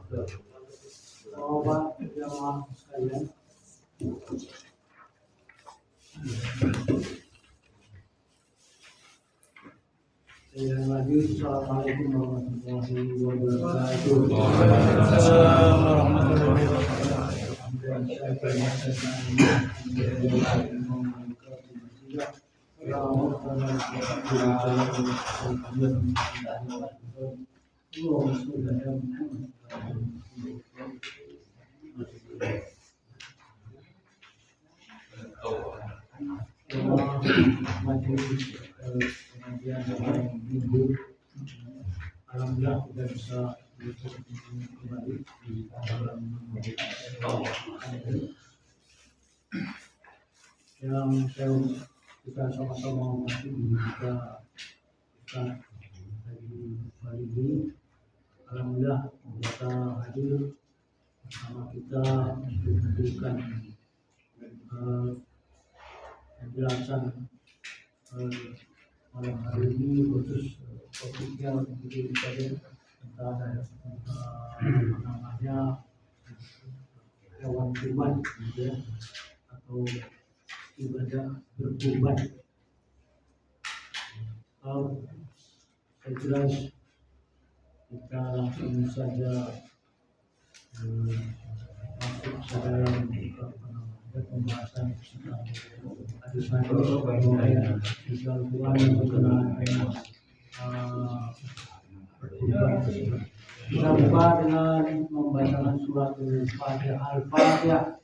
Bapak jamaah sekalian, saya lagi assalamualaikum warahmatullahi wabarakatuh. Waalaikumsalam warahmatullahi Alhamdulillah kita bisa kembali di dalam yang kita sama-sama masih kita hari ini. Alhamdulillah kita hadir bersama kita untuk memberikan penjelasan malam hari ini khusus topiknya begitu saja tentang namanya hewan kurban gitu ya, atau ibadah berkurban. Saya jelas kita langsung saja masuk ke dalam pembahasan tentang hadis-hadis yang berkenaan dengan berkurban. Kita buka dengan membaca surat Al-Fatihah.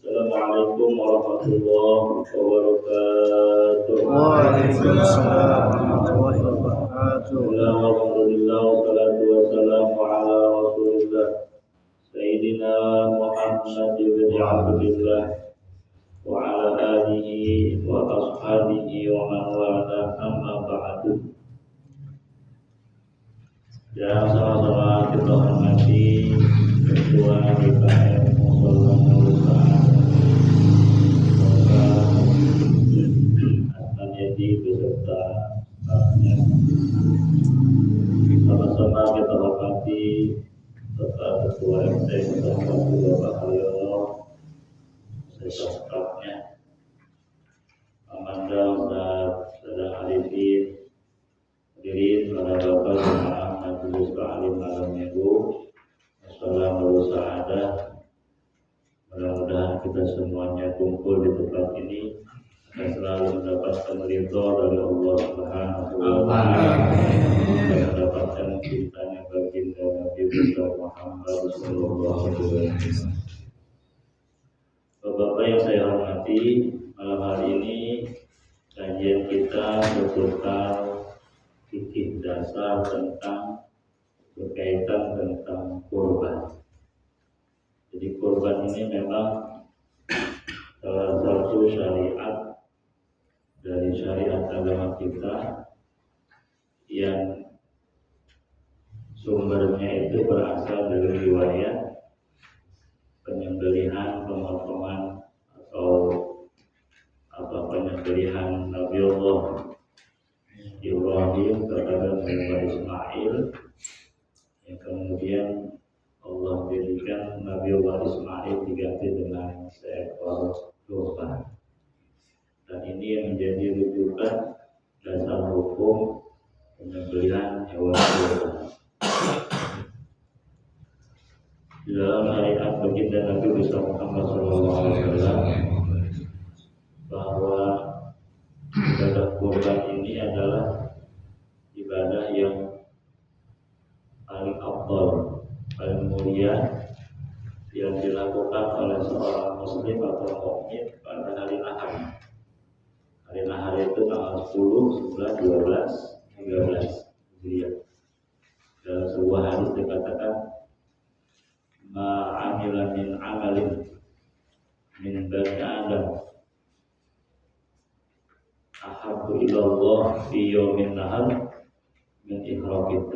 Assalamualaikum warahmatullahi wabarakatuh. Waalaikumsalam warahmatullahi wabarakatuh. Alhamdulillah wassalatu wassalamu ala Rasulillah Sayyidina Muhammad ibn Abdullah wa ala alihi wa ashabihi wa man wala amma ba'du. Yang sama-sama kita hormati Ketua DPR Musola akan jadi beserta sama-sama kita hormati Bapak Ketua RT Bapak Haryono serta stafnya, Amanda, Ustaz, Saudara Arifin, hadirin para bapak jemaah majelis taklim malam minggu. Assalamualaikum warahmatullahi. Mudah-mudahan kita semuanya kumpul di tempat ini akan selalu mendapatkan ridho dari Allah Subhanahu wa Ta'ala, dan mendapatkan cintanya baginda Nabi Muhammad sallallahu alaihi wasallam. Bapak-bapak yang saya hormati, malam hari ini kajian kita bertentang fikih dasar tentang berkaitan tentang kurban. Jadi kurban ini memang suatu syariat dari syariat agama kita yang sumbernya itu berasal dari riwayat penyembelihan, pemotongan atau penyembelihan Nabiullah Ibrahim kepada Nabi Ismail, yang kemudian Allah berikan Nabiullah Ismail diganti dengan seekor domba. Dan ini yang menjadi rujukan dasar hukum penyembelihan hewan kurban. Di dalam syariat baginda Nabi besar Muhammad SAW bahwa ibadah kurban ini adalah ibadah yang paling afdal, paling mulia yang dilakukan oleh seorang muslim atau mukmin pada hari Ahad. Hari Ahad itu tanggal 10, 11, 12, 13 Hijriah. Dalam sebuah hadis dikatakan ma'amila min amalin min bani Adam ahabbu ilallah fi yawmin nahar min ihraqid.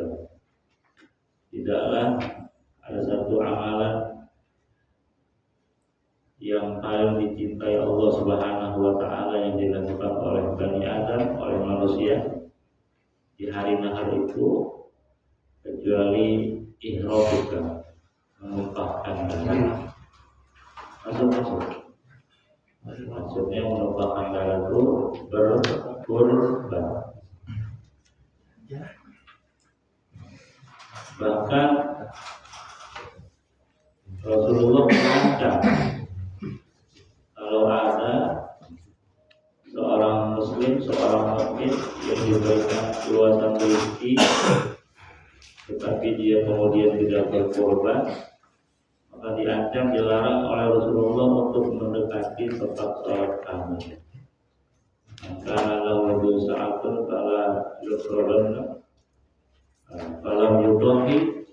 Tidaklah ada satu amalan yang paling dicintai Allah Subhanahu wa taala yang dilakukan oleh Bani Adam, oleh manusia di hari nahar itu kecuali ihraqid, menumpahkan darah. Maksudnya menumpahkan darah itu berkurban. Bahkan Rasulullah mengancam kalau ada seorang muslim, seorang mukmin yang diberikan luasan rezeki tetapi dia kemudian tidak berkorban, maka diancam, dilarang oleh Rasulullah untuk mendekati tempat sholat kami. Maka lalu sa'atun kala yukroban falam yutohi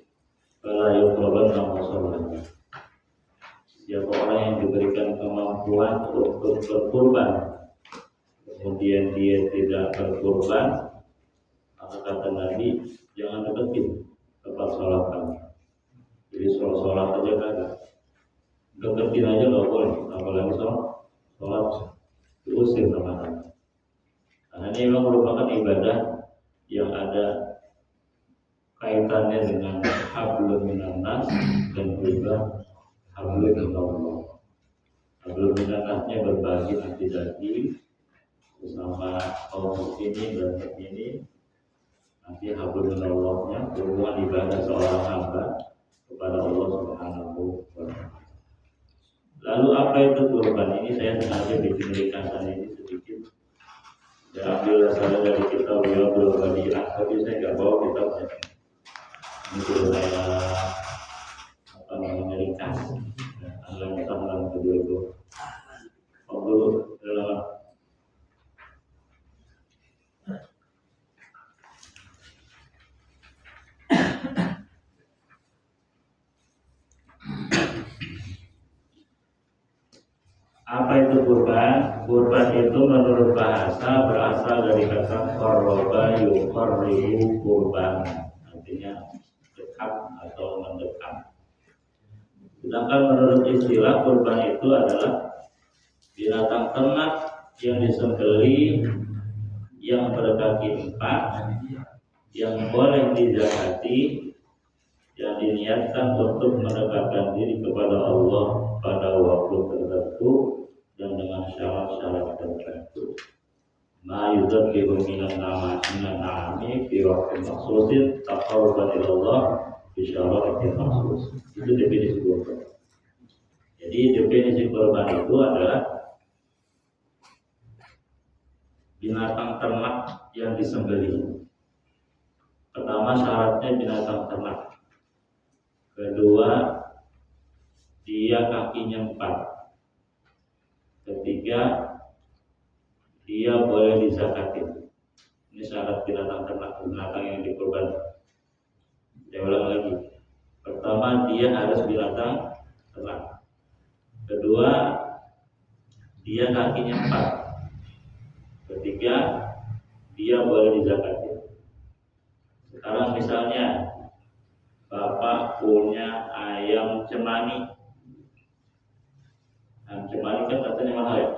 kala yukroban nama sholat. Siapa orang yang diberikan kemampuan untuk berkorban kemudian dia tidak berkorban, maka kata Nabi, jangan deketin tempat sholat kami. Jadi sholat aja kagak, deketin aja nggak boleh, apalagi sholat diusir sama kami. Nah, ini memang merupakan ibadah yang ada kaitannya dengan hablum minan nas dan juga hablum minallah. Hablum minan nasnya berbagi nanti bersama kaum muslimin dan mukminin. Nanti hablum minallahnya hubungan ibadah seorang hamba kepada Allah Subhanahu wa taala. Lalu apa itu kurban? Ini saya sengaja bikin ringkasan ini sedikit. Saya ambil dasarnya dari kitab Riyadhul Ghaliyah, tapi saya nggak bawa kitabnya. Ini sudah saya ringkas. Anggaran tambahan kedua itu. Apa itu kurban? Kurban itu menurut bahasa berasal dari kata qarraba yuqarribu kurban, artinya dekat atau mendekat. Sedangkan menurut istilah kurban itu adalah binatang ternak yang disembelih yang berkaki 4 yang boleh dizakati, yang diniatkan untuk mendekatkan diri kepada Allah pada waktu tertentu dan dengan syarat-syarat tertentu. Ma yudzakiru minan na'ami fi waqtin maksusin taqarruban ila Allah bi syaratin maksus. Itu definisi kurban. Jadi definisi kurban itu adalah binatang ternak yang disembelih. Pertama, syaratnya binatang ternak. Kedua, dia kakinya 4. Ketiga, dia boleh dizakatin. Ini syarat binatang ternak, binatang yang dikurban. Saya ulang lagi. Pertama, dia harus binatang ternak. Kedua, dia kakinya 4. Ketika dia boleh dizakatin. Sekarang misalnya Bapak punya ayam cemani. Ayam cemani kan katanya mahal ya.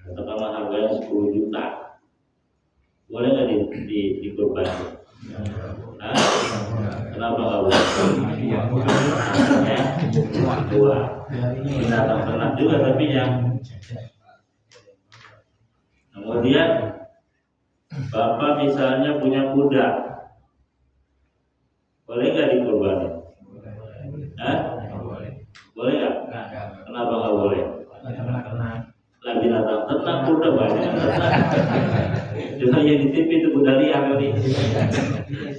Katakanlah harganya 10 juta. Boleh nggak dikurban? Nah, kenapa nggak boleh? Ya, dua. Binatang ternak juga tapi yang. Kemudian Bapak misalnya punya kuda, boleh nggak dikurban? Boleh nggak? Kenapa nggak boleh? Lah binatang ternak kuda banyak ternak. Cuma yang di TV itu kuda liar kali.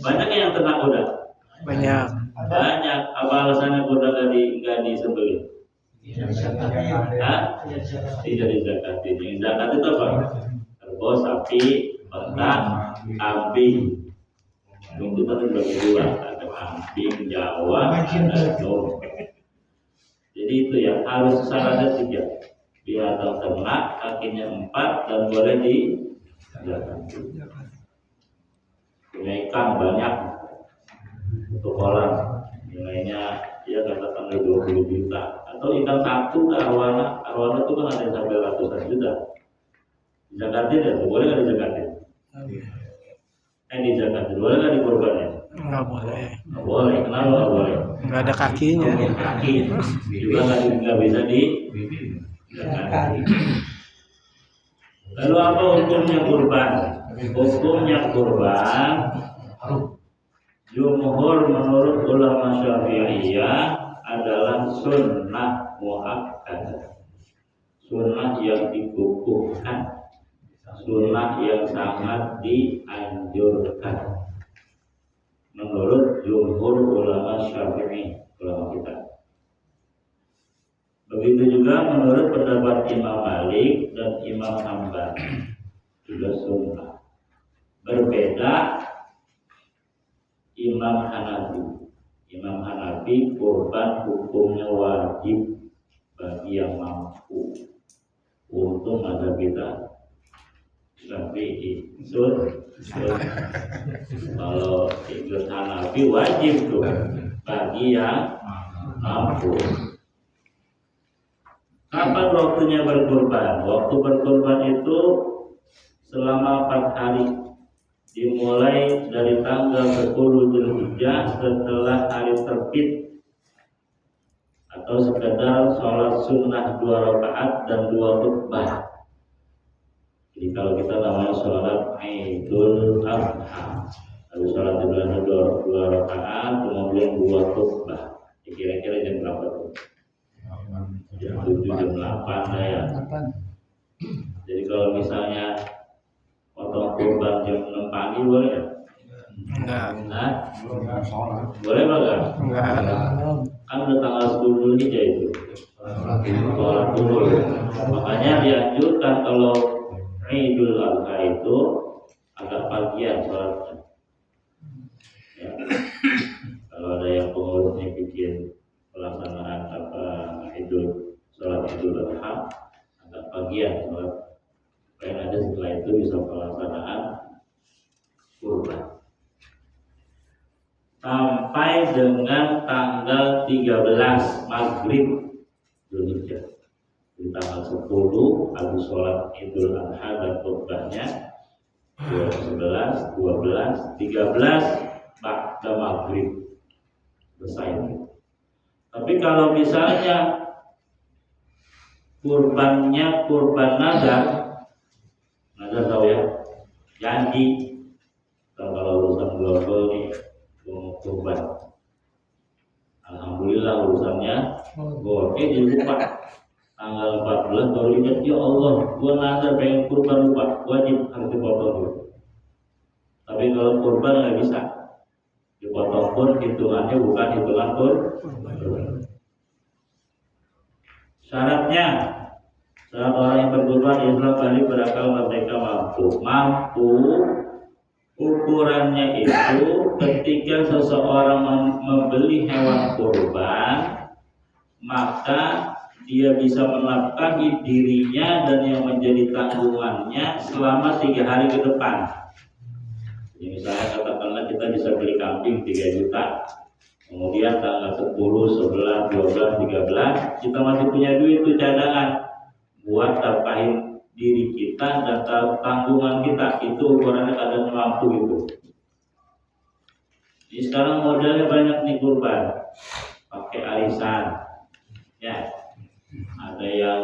Banyak yang ternak kuda. Banyak. Apa alasannya kuda nggak disembelih? Tidak dizakatin. Yang zakat itu apa? Kerbau, sapi, unta, kambing. Itu kan dibagi dua. Ada kambing, Jawa, ada domba. Jadi itu ya harus syaratnya 3. Binatang ternak kakinya 4 dan boleh dizakatin. Punya ikan banyak untuk kolam nilainya ya katakan 20 juta atau ikan satu ke arwana itu kan ada yang sampai ratusan juta. Dizakatin ya, boleh nggak dizakatin? Dizakatin, boleh nggak dikorbankan? Nggak boleh. Nggak boleh, kenapa nggak boleh? Nggak ada kakinya. Kaki juga nggak bisa dizakatin. Lalu apa hukumnya kurban? Hukumnya kurban, jumhur menurut ulama Syafi'iyah adalah sunnah muakkadah, sunnah yang dikukuhkan, sunnah yang sangat dianjurkan menurut jumhur ulama Syafi'i, ulama kita. Begitu juga menurut pendapat Imam Malik dan Imam Hambali juga sunnah. Berbeda Imam Hanafi. Imam Hanafi kurban hukumnya wajib bagi yang mampu. Untuk mazhab kita Syafi'i kalau ikut Hanafi wajib tuh bagi yang mampu. Kapan waktunya berkurban? Waktu berkurban itu selama 4 hari, dimulai dari tanggal 10 Dzulhijjah setelah hari terbit, atau sekedar sholat sunnah 2 rakaat dan 2 khutbah. Jadi kalau kita namanya sholat Idul Adha, lalu sholat Idul Adha 2 rakaat, kemudian 2 khutbah. Kira-kira jam berapa tuh? Jam 7, jam 8 ya. Jadi kalau misalnya potong kurban jam 6 pagi boleh ya? Enggak. Nah, boleh enggak? Enggak. Kan udah tanggal 10 Dzulhijjah itu. Sholat dulu. Makanya dianjurkan kalau Idul Adha itu agak pagian sholatnya. Ya. Kalau ada yang pengurusnya bikin pelaksanaan sholat Idul Adha agak pagian sholat. Supaya ada setelah itu bisa pelaksanaan kurban sampai dengan tanggal 13 Maghrib Dzulhijjah. Di tanggal 10 habis sholat Idul Adha dan kurbannya 11, 12, 13 ba'da Maghrib selesai. Tapi kalau misalnya kurbannya kurban nazar tahu ya, janji kalau urusan global nih mau kurban, alhamdulillah urusannya jadi lupa tanggal 14 baru ingat, ya Allah gua nazar pengen kurban, lupa, wajib harus dipotong dulu. Tapi kalau kurban nggak bisa dipotong pun hitungannya bukan hitungan kurban. Syaratnya, syarat orang yang berkurban Islam kali berakal merdeka mampu. Ukurannya itu ketika seseorang membeli hewan kurban, maka dia bisa menafkahi dirinya dan yang menjadi tanggungannya selama 3 hari ke depan. Jadi misalnya katakanlah kita bisa beli kambing 3 juta, kemudian tanggal 10, 11, 12, 13 kita masih punya duit itu cadangan buat nafkahin diri kita dan tanggungan kita, itu ukurannya kadang mampu itu. Jadi sekarang modelnya banyak nih kurban, pakai arisan, ya. Ada yang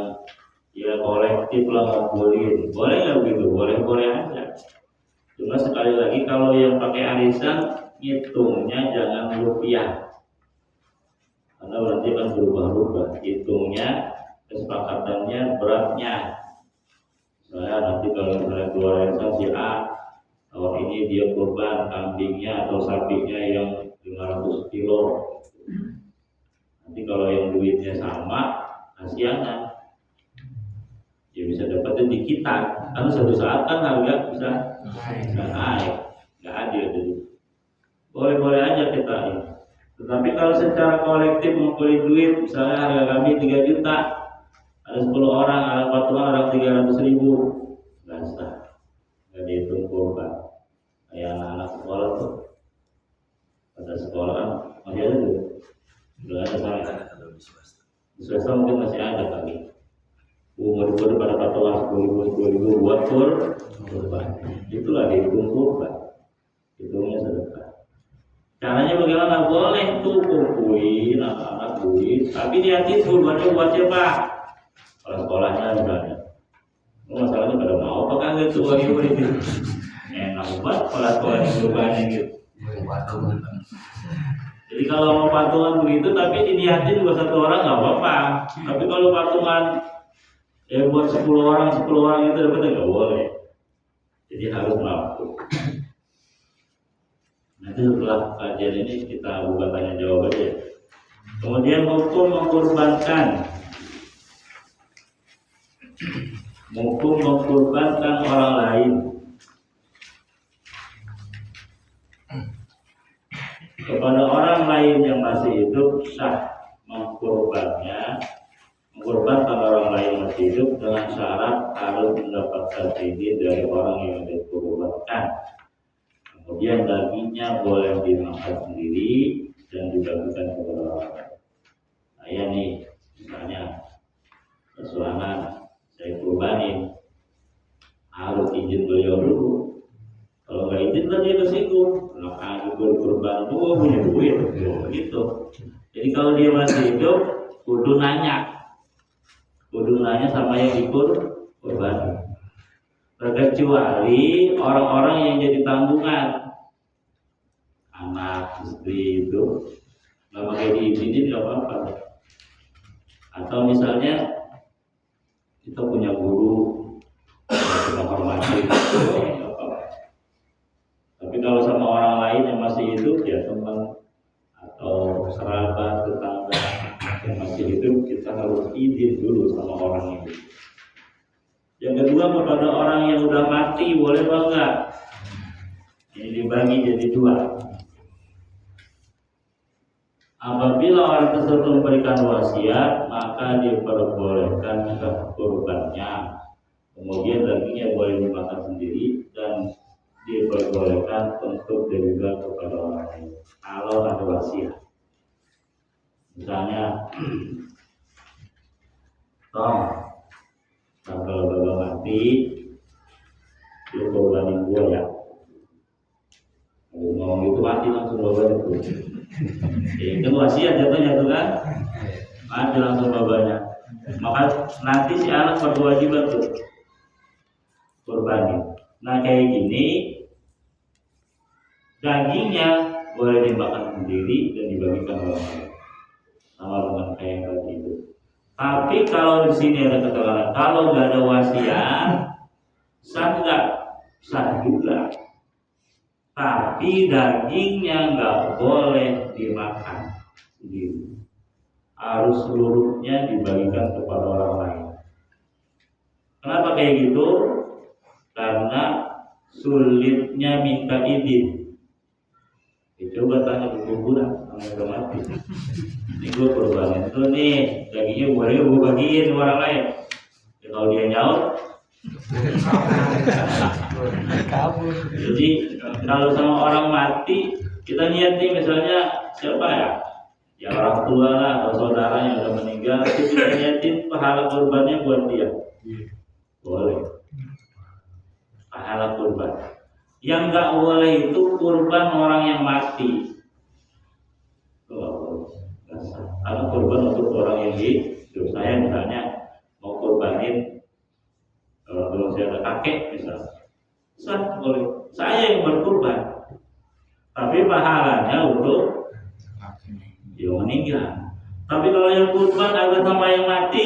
ya kolektif lah ngumpulin, boleh nggak begitu? Boleh aja. Cuma sekali lagi kalau yang pakai arisan hitungnya jangan rupiah, karena berarti kan berubah-ubah. Hitungnya kesepakatannya beratnya. Saya nanti kalau misalnya keluar arisan si A, tahun ini dia kurban kambingnya atau sapinya yang 500 kilo. Nanti kalau yang duitnya sama, kasihan, ya bisa dapetin di kita, karena suatu saat kan harga bisa naik, nggak adil jadi. Boleh aja kita ini. Tetapi kalau secara kolektif ngumpulin duit, misalnya harga kami 3 juta, ada 10 orang, ada 40 orang 300.000, nggak sah, nggak dihitung kurban. Kayak anak sekolah tuh, pada sekolah kan masih ada tuh, udah ada saya. Di swasta mungkin masih ada kali. Umur-umur pada patokan 10.000 buat kurban. Itulah dihitung kurban. Hitungnya sedekah. Caranya bagaimana? Boleh tuh kumpulin anak-anak duit, tapi niatin kurbannya buat siapa? Kalau sekolahnya misalnya. Masalahnya pada mau apa kan gitu itu. Enak banget kalau sekolahnya kurbannya gitu. Jadi kalau mau patungan begitu tapi diniatin buat 1 orang nggak apa-apa. Tapi kalau patungan buat 10 orang itu dapetnya nggak boleh. Jadi harus mampu. Nanti setelah kajian ini kita buka tanya jawab aja. Kemudian hukum mengkurbankan. Hukum mengkurbankan orang lain. Kepada orang lain yang masih hidup sah mengkurbankan orang lain masih hidup dengan syarat harus mendapatkan izin dari orang yang dikurbankan. Kemudian dagingnya boleh dimakan sendiri dan dibagikan kepada orang lain. Saya nih misalnya kesuangan saya kurbanin, harus izin beliau dulu. Kalau nggak izin kan dia kesinggung. Aku berkorban tuh punya duit gitu. Jadi kalau dia masih hidup kudu nanya sama yang dikurban. Terkecuali orang-orang yang jadi tanggungan, anak istri itu nggak pakai diizinin nggak apa-apa. Atau misalnya kita punya guru kita hormati, tapi kalau sama orang lain yang masih hidup ya teman atau kerabat tetangga yang masih hidup kita harus izin dulu sama orang itu. Yang kedua kepada orang yang udah mati boleh enggak? Ini dibagi jadi 2. Apabila orang tersebut memberikan wasiat maka diperbolehkan kurbannya. Kemudian dagingnya boleh dimakan sendiri dan diperbolehkan untuk diberikan kepada orang lain kalau ada wasiat. Misalnya kalau bapak mati lu korbanin gua ya, kalau ngomong itu mati langsung babanya tuh. Itu wasiat jatuhnya tuh kan, mati langsung babanya. Maka nanti si anak berkewajiban tuh korbanin. Nah kayak gini dagingnya boleh dimakan sendiri dan dibagikan orang lain sama dengan kayak yang tadi itu. Tapi kalau di sini ada keterangan kalau nggak ada wasiat sah nggak? Sah juga. Tapi dagingnya nggak boleh dimakan sendiri. Harus seluruhnya dibagikan kepada orang lain. Kenapa kayak gitu? Karena sulitnya minta izin. Coba tanya ke kuburan sama udah mati. Ini gue korbanin tuh nih, dagingnya boleh gue bagiin orang lain. Ya, kalau dia nyaut, Kabur. jadi kalau sama orang mati kita niat nih misalnya siapa ya? Ya orang tua lah atau saudara yang udah meninggal, itu kita niatin pahala kurbannya buat dia. Boleh. Pahala kurban. Yang nggak boleh itu kurban orang yang mati. Karena kurban untuk orang yang hidup. Saya misalnya mau kurbanin kalau saya ada kakek misalnya, sah boleh. Saya yang berkurban, tapi pahalanya untuk yang meninggal. Tapi kalau yang kurban ada sama yang mati,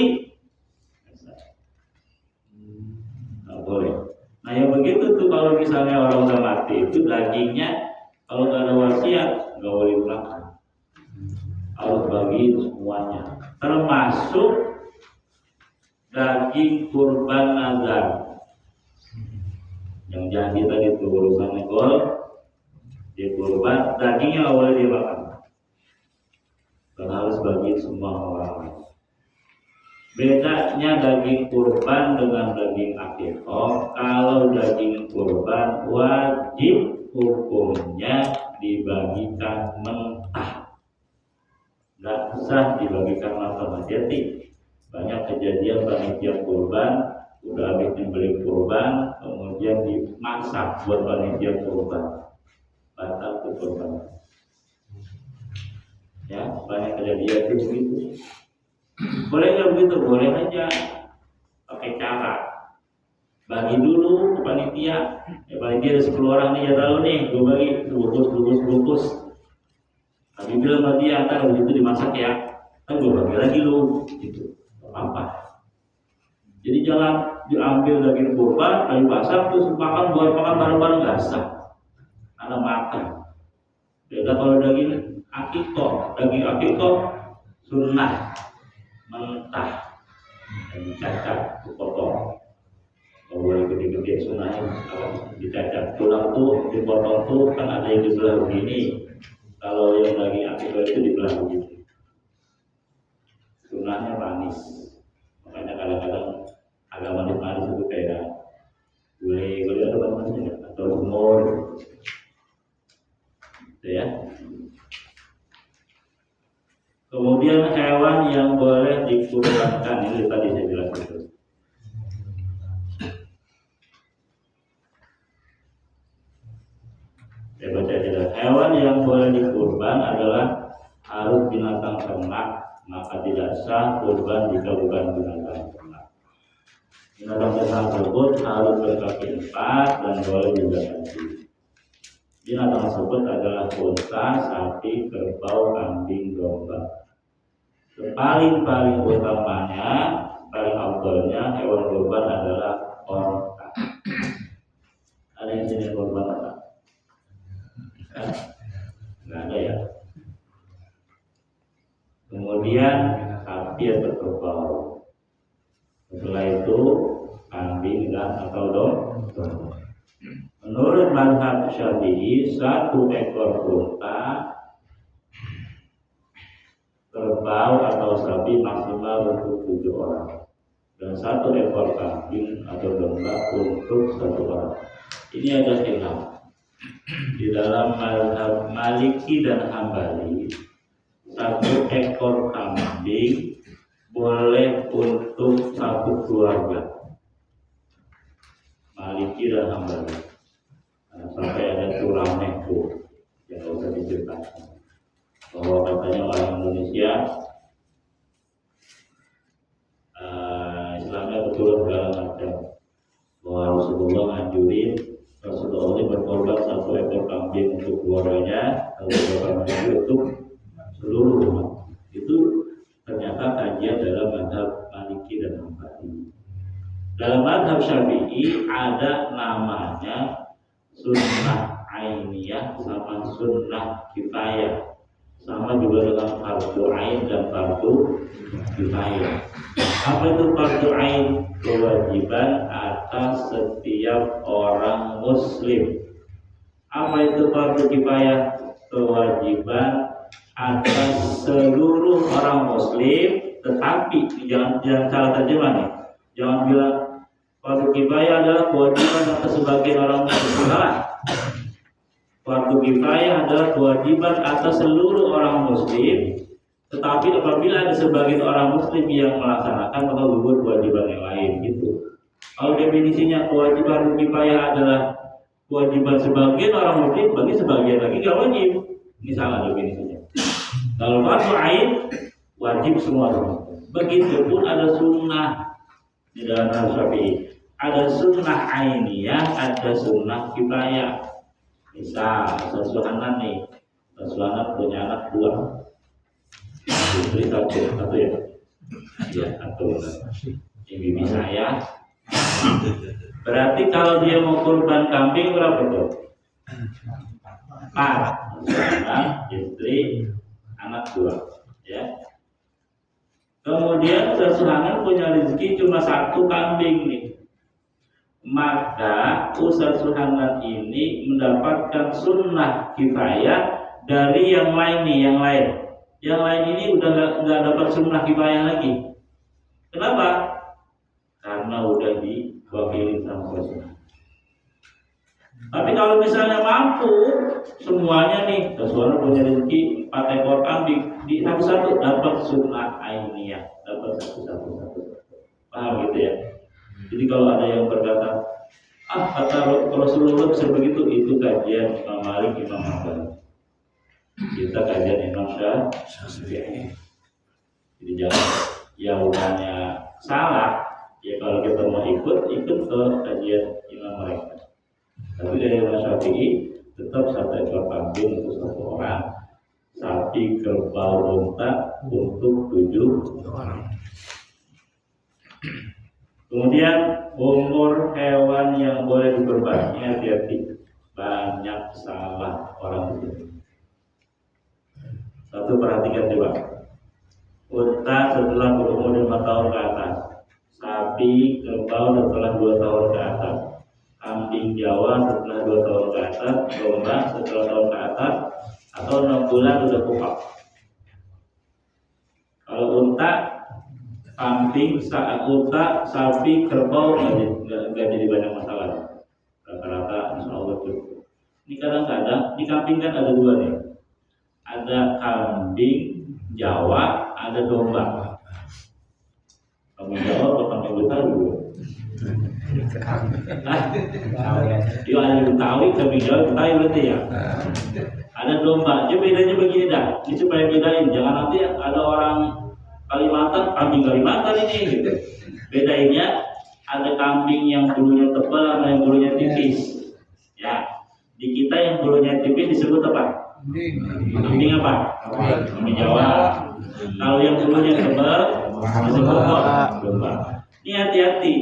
nggak boleh. Nah yang begitu tuh kalau misalnya orang udah mati itu dagingnya kalau nggak ada wasiat nggak boleh dimakan, harus bagi semuanya, termasuk daging kurban nazar. Yang janji tadi itu urusan ekor di kurban dagingnya nggak boleh dimakan, dan harus bagi semua orang. Bedanya daging kurban dengan daging akikah, kalau daging kurban wajib hukumnya dibagikan mentah, nggak sah dibagikan mentah. Jadi banyak kejadian panitia kurban udah habis beli kurban kemudian dimasak buat panitia kurban, batal ke kurban. Ya banyak kejadian itu begitu. Boleh nggak begitu? Boleh aja, pakai cara bagi dulu ke panitia. Ya panitia ada 10 orang nih, ya tahu nih, gue bagi bungkus. Tapi bilang sama dia, ntar begitu dimasak ya, kan gue bagi lagi lu, gitu. Apa? Jadi jangan diambil daging kurban, kayu basah, terus makan buat makan bareng-bareng nggak sah. Ada makan. Beda kalau daging akikah sunnah mentah dan dicacat, dipotong. Kalau boleh gede-gede sunahnya dicacat. Tulang tuh dipotong tuh kan ada yang dibelah begini. Kalau yang daging akikah itu dibelah begini. Sunahnya manis. Makanya kadang-kadang agak manis-manis itu kayak gulai ada manisnya atau semur. Gitu ya. Kemudian hewan yang boleh dikurbankan, ini tadi saya jelaskan itu. Saya baca jelas. Hewan yang boleh dikurban adalah harus binatang ternak, maka tidak sah kurban jika bukan binatang ternak. Binatang ternak tersebut harus berkaki 4 dan boleh juga kaki. Binatang tersebut adalah unta, sapi, kerbau, kambing, domba. Paling utamanya, paling awalnya hewan kurban adalah onta. Ada yang jenis kurban apa? Nggak ada ya. Kemudian sapi atau kerbau. Setelah itu kambing dan atau domba. Menurut mazhab Syafi'i, 1 ekor unta, kerbau atau sapi maksimal untuk 7 orang, dan 1 ekor kambing atau domba untuk 1 orang. Ini ada khilaf di dalam mazhab Maliki dan Hambali. 1 ekor kambing boleh untuk 1 keluarga. Maliki dan Hambali. Sampai ada tulang tuh yang nggak usah diceritakan. Bahwa katanya orang Indonesia Islamnya betul segala macam. Bahwa Rasulullah nganjurin Rasulullah ini berkorban 1 ekor kambing untuk keluarganya, 1 ekor kambing untuk seluruh umat. Itu ternyata kajian dalam mazhab Maliki dan Hambali. Dalam mazhab Syafi'i ada namanya sunnah ainiyah sama sunnah kifayah, sama juga dengan fardu ain dan fardu kifayah. Apa itu fardu ain? Kewajiban atas setiap orang muslim. Apa itu fardu kifayah? kewajiban atas seluruh orang muslim, tetapi jangan salah terjemah nih. Jangan bilang fardu kifayah adalah kewajiban atas sebagian orang muslim. Salah. Fardu kifayah adalah kewajiban atas seluruh orang muslim, tetapi apabila ada sebagian orang muslim yang melaksanakan maka gugur kewajiban yang lain gitu. Kalau definisinya kewajiban kifayah adalah kewajiban sebagian orang muslim, bagi sebagian lagi gak wajib. Ini salah definisinya. Kalau fardu ain wajib semua orang. Begitupun ada sunnah di dalam Syafi'i. Ada sunnah ainiyah, ada sunnah kifayah. Misal sesuhanan nih, sesuhanan punya anak 2, istri satu ya, iya satu. Ini bibi saya. Berarti kalau dia mau kurban kambing berapa tuh? 4. Sesuhanan, istri, anak 2, ya. Kemudian sesuhanan punya rezeki cuma 1 kambing nih. Maka Ustaz Suhanan ini mendapatkan sunnah kifayah dari yang lain nih, yang lain ini udah nggak dapat sunnah kifayah lagi. Kenapa? Karena udah diwakili sama Rasulullah. Tapi kalau misalnya mampu semuanya nih, Rasulullah punya rezeki 4 ekor kambing, di satu-satu dapat sunnah ainiyah, dapat satu-satu. Paham gitu ya? Jadi kalau ada yang berkata, kata Rasulullah bisa begitu, itu kajian Imam Malik, Imam Hambali. Kita kajian Imam Syafi'i. Jadi jangan yang umpamanya salah, ya kalau kita mau ikut ke kajian Imam mereka. Tapi dari Imam Syafi'i tetap 1 ekor kambing untuk 1 orang, sapi, kerbau, unta untuk 7 orang. Kemudian umur hewan yang boleh dikurban, hati-hati, banyak salah orang itu. Satu, perhatikan coba. Unta setelah berumur 5 tahun ke atas, sapi, kerbau setelah 2 tahun ke atas, kambing Jawa setelah 2 tahun ke atas, domba setelah tahun ke atas, atau 6 bulan sudah kupang. Kalau unta, kambing, unta, sapi, kerbau nggak jadi banyak masalah. Rata-rata insya Allah cukup. Ini kadang-kadang di kambing kan ada 2 nih. Ada kambing Jawa, ada domba. Kambing Jawa atau kambing Betawi juga? Dia ada Betawi, kambing Jawa, Betawi berarti ya. Ada domba. Jadi bedanya begini dah. Ini supaya bedain. Jangan nanti ada orang Kalimantan, kambing Kalimantan ini gitu. Bedainnya ada kambing yang bulunya tebal sama yang bulunya tipis. Ya, di kita yang bulunya tipis disebut apa? Kambing apa? Kambing Jawa. Kalau yang bulunya tebal disebut domba. Ini hati-hati.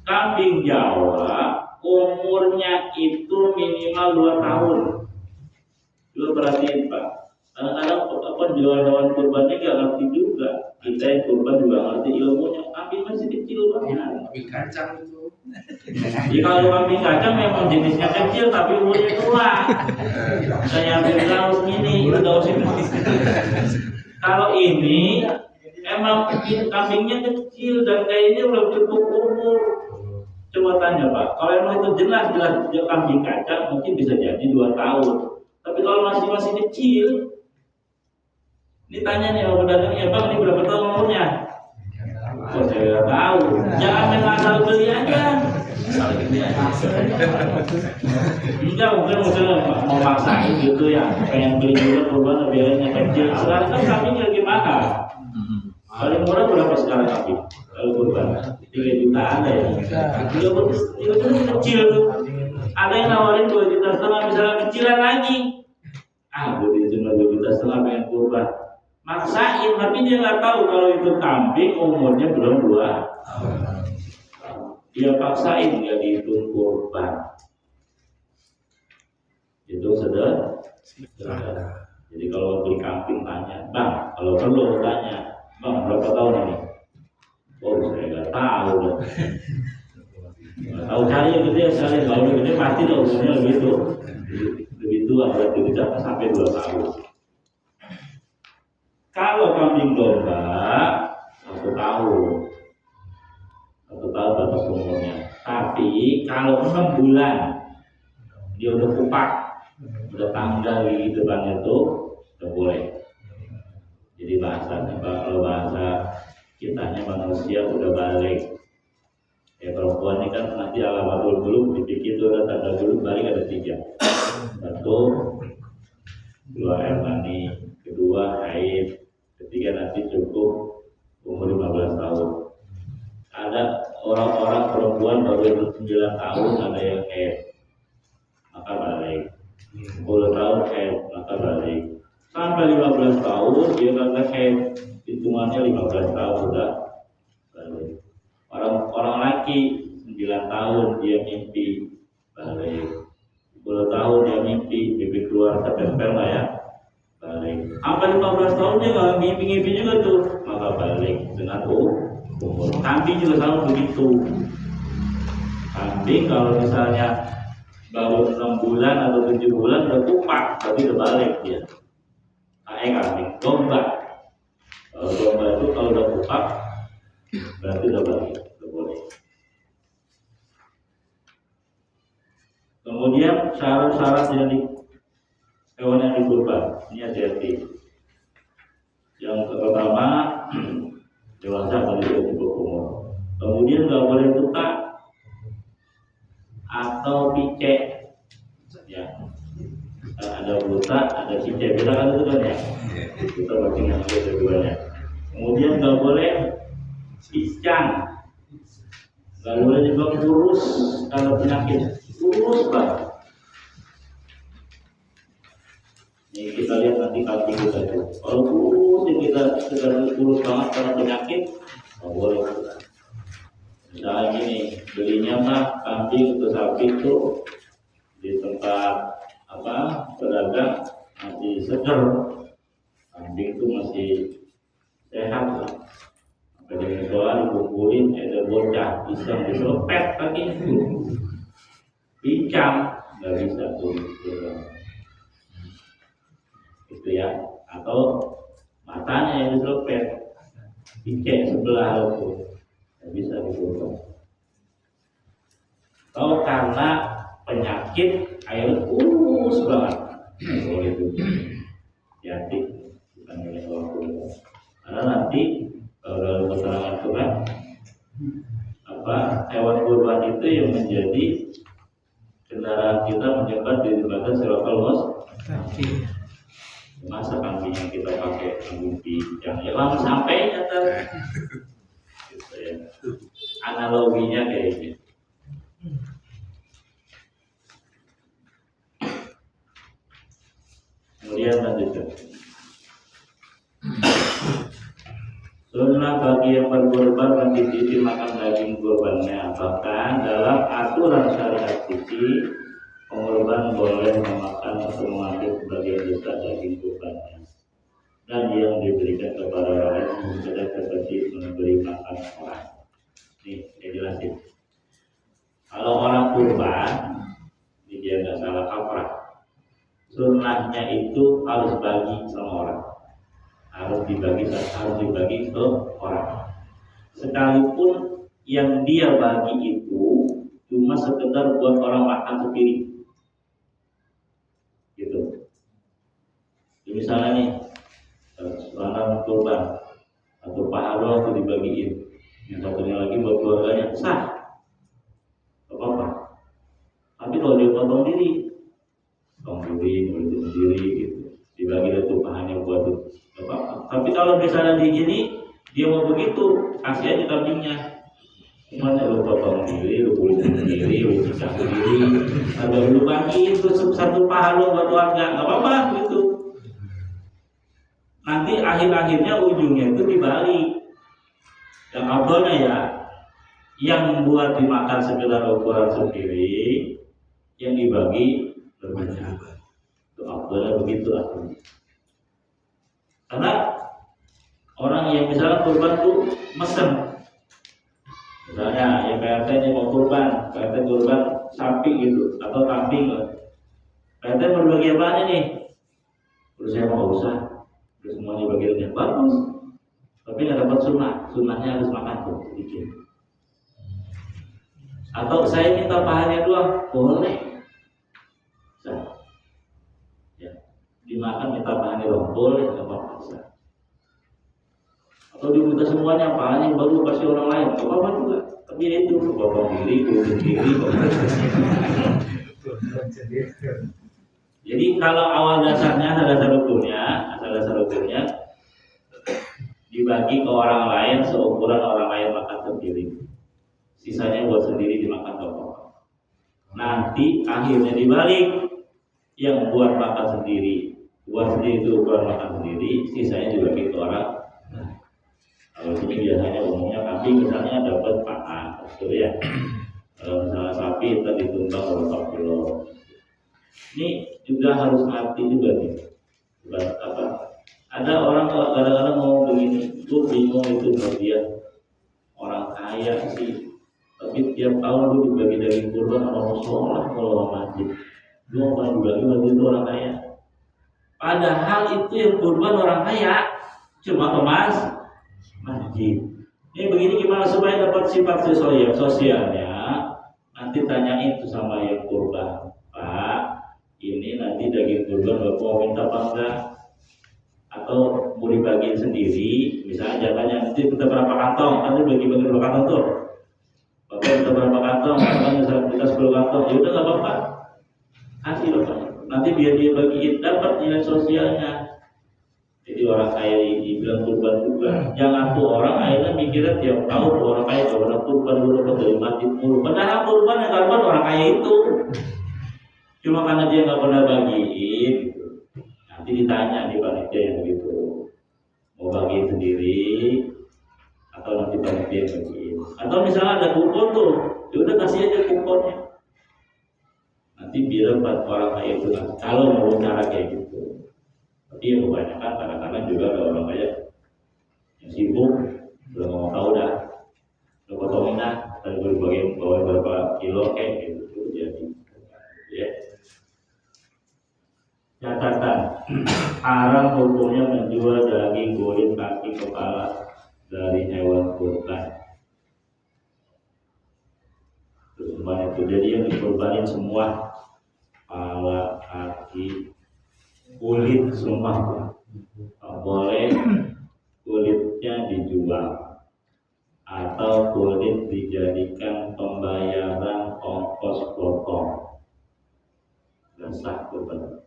Kambing Jawa umurnya itu minimal 2 tahun. Coba perhatiin Pak. Kadang-kadang jual hewan kurbannya nggak ngerti juga. Kita yang kurban juga ngerti ilmunya. Kambing masih kecil banget. Kambing kacang itu. Jadi kalau kambing kacang memang jenisnya kecil tapi umurnya tua. Saya bilang segini, udah usah. Kalau ini emang kambingnya kecil dan kayaknya belum cukup umur. Coba tanya Pak, kalau emang itu jelas kambing kacang mungkin bisa jadi 2 tahun. Tapi kalau masih kecil, ditanya nih sama pedagangnya, Bang ini berapa tahun umurnya? Oh saya nggak tahu. Jangan main asal beli aja. Asal gede aja. Enggak, mungkin mau maksain gitu ya. Pengen beli juga kurban biayanya kecil. Sekarang kan kambing lagi mahal. Paling murah berapa sekarang kambing? Kalau kurban 3 juta ada ya. 3 juta kecil tuh. Ada yang nawarin 2,5 juta misalnya kecilan lagi. Gue cuma 2,5 juta pengen kurban. Maksain, tapi dia nggak tahu kalau itu kambing umurnya belum 2. Dia paksain nggak dihitung kurban. Itu sederhana. Jadi kalau beli kambing tanya, Bang, kalau perlu tanya, Bang berapa tahun ini? Oh saya nggak tahu. Nggak tahu cari yang gede sekali. Kalau gede pasti umurnya lebih tua kedua berarti tidak sampai 2 tahun. Kalau kambing domba 1 tahun, 1 tahun batas umurnya. Tapi kalau 6 bulan dia udah kupak, udah tanggal di depannya tuh udah boleh. Jadi kalau bahasa kitanya manusia udah balik. Ya perempuan ini kan nanti alamatul dulu dipikir itu ada tanda dulu balik ada 3. 1, 2 air mani, kedua haid, ketiga nanti cukup umur 15 tahun. Ada orang-orang perempuan baru 9 tahun ada yang haid, maka balik. 10 tahun haid, maka balik. Sampai 15 tahun dia kagak haid, hitungannya 15 tahun sudah balik. Orang laki 9 tahun dia mimpi balik. 10 tahun dia mimpi bibit keluar ketempel lah ya balik. Sampai 15 tahun dia nggak mimpi juga tuh, maka balik dengan umur. Kambing juga sama begitu. Kambing kalau misalnya baru 6 bulan atau 7 bulan udah kupak, tapi udah balik dia. Kambing domba. Kalau domba itu kalau udah kupak berarti udah balik, udah boleh. Kemudian syarat-syarat hewan yang dikurban ini hati-hati. Yang pertama dewasa kalau sudah cukup umur. Kemudian nggak boleh buta atau picek. Ya, ada buta, ada picek. Beda kan itu kan ya? Kita berarti yang ada keduanya. Kemudian nggak boleh pincang, nggak boleh juga kurus kalau penyakit. Kurus banget. Ini kita lihat nanti kambing kita itu. Kalau kurus yang kita sedang kurus banget karena penyakit, nggak boleh. Misalnya gini, belinya mah kambing atau sapi itu di tempat pedagang masih seger, kambing itu masih sehat lah. Sampai di sekolah dikumpulin ada bocah pisang diselepet kakinya itu. Pincang nggak bisa tuh itu ya, atau matanya yang diselepet picek sebelah itu nggak bisa dibuka. Atau karena penyakit air kurus banget boleh itu jadi bukan milik waktu. Karena nanti kalau dalam keterangan Tuhan hewan kurban itu yang menjadi kendaraan kita menyebar di batas Siratal Mustaqim. Masa kambing yang kita pakai kambing pincang ya lama sampai gitu ya. Analoginya kayak gitu. Kemudian lanjutkan. Sunnah bagi yang berkorban mencicipi makan daging kurbannya. Bahkan dalam aturan syariat suci, pengorban boleh memakan atau mengambil sebagian besar daging kurbannya. Dan yang diberikan kepada orang lain sudah seperti memberi makan orang. Nih, saya jelasin. Kalau orang kurban, ini dia nggak salah kaprah. Sunnahnya itu harus bagi sama orang. Harus dibagi ke orang. Sekalipun yang dia bagi itu cuma sekedar buat orang makan sendiri, gitu. Jadi misalnya nih, seorang kurban atau pahala itu dibagiin, yang satunya lagi buat keluarganya, sah, apa-apa. Tapi kalau dia potong diri, gitu, dibagi dari tumpahannya buat itu. Apa-apa. Tapi kalau misalnya di sini dia mau begitu, kasih aja kambingnya. Mana lu potong sendiri, lu kulit sendiri, lu cicak sendiri, ada lu bagi itu satu paha lu buat warga, nggak apa-apa gitu. Nanti akhir-akhirnya ujungnya itu dibalik. Yang awalnya ya, yang membuat dimakan sekedar ukuran sendiri, yang dibagi berbanyak. Itu awalnya begitu akhirnya. Karena orang yang misalnya kurban tuh mesen, misalnya yang PRT ini mau kurban, PRT kurban sapi gitu atau kambing lah. Kata berbagi apa nih? Terus saya mau usah, terus semuanya bagiannya bagus, tapi nggak dapat sunnahnya harus makan tuh sedikit. Atau saya minta pahanya doang, boleh. Ya, dimakan minta pahanya doang, boleh, nggak apa-apa. Atau diminta semuanya pahanya baru kasih orang lain, nggak apa-apa juga. Tapi itu bapak diri, guru sendiri. Jadi kalau awal dasarnya asal dasar hukumnya dibagi ke orang lain seukuran orang lain makan sendiri. Sisanya buat sendiri dimakan bapak. Nanti akhirnya dibalik, yang buat makan sendiri itu ukuran makan sendiri, sisanya dibagi ke orang. Kalau ini biasanya umumnya kambing misalnya dapat pakan, betul ya. Kalau misalnya sapi kita ditumbang berapa kilo. Ini juga harus ngerti juga nih. Apa? Ada orang kadang-kadang ngomong begini, gue bingung itu dia orang kaya sih, tapi tiap tahun lu dibagi daging kurban sama musola kalau masjid. Lu mau dibagi waktu itu orang kaya. Padahal itu yang kurban orang kaya, cuma kemas masjid. Ini begini gimana supaya dapat sifat sosialnya? Nanti tanyain itu sama yang kurban, Pak. Ini nanti daging kurban bapak mau minta apa enggak? Atau mau dibagiin sendiri? Misalnya jatahnya nanti kita berapa kantong? Nanti bagi-bagi berapa kantong tuh? Bapak kita berapa kantong? Misalnya kita 10 kantong, ya udah nggak apa-apa. Kasih bapak. Nanti biar dia bagiin dapat nilai sosialnya. Jadi orang kaya dibilang kurban juga. Jangan tuh orang akhirnya mikirnya tiap tahun orang kaya kalau kurban dapat dari mati mulu. Padahal kurban yang kurban orang kaya itu. Cuma karena dia nggak pernah bagiin, nanti ditanya di panitia yang begitu, mau bagiin sendiri atau nanti panitia yang bagiin. Atau misalnya ada kupon tuh, ya udah kasih aja kuponnya. Nanti biar 4 orang kaya itu kalau mau cara kayak gitu. Tapi yang kebanyakan kadang-kadang juga ada orang kaya yang sibuk, udah mau tahu dah, udah potongin dah, tadi gue bagiin bawa berapa kilo kayak gitu jadi. Ya. Catatan, haram hukumnya menjual daging kulit kaki kepala dari hewan kurban. Terus semuanya itu jadi yang dikorbanin semua, kepala, kaki, kulit semua. Boleh kulitnya dijual atau kulit dijadikan pembayaran ongkos potong. Sah kurban.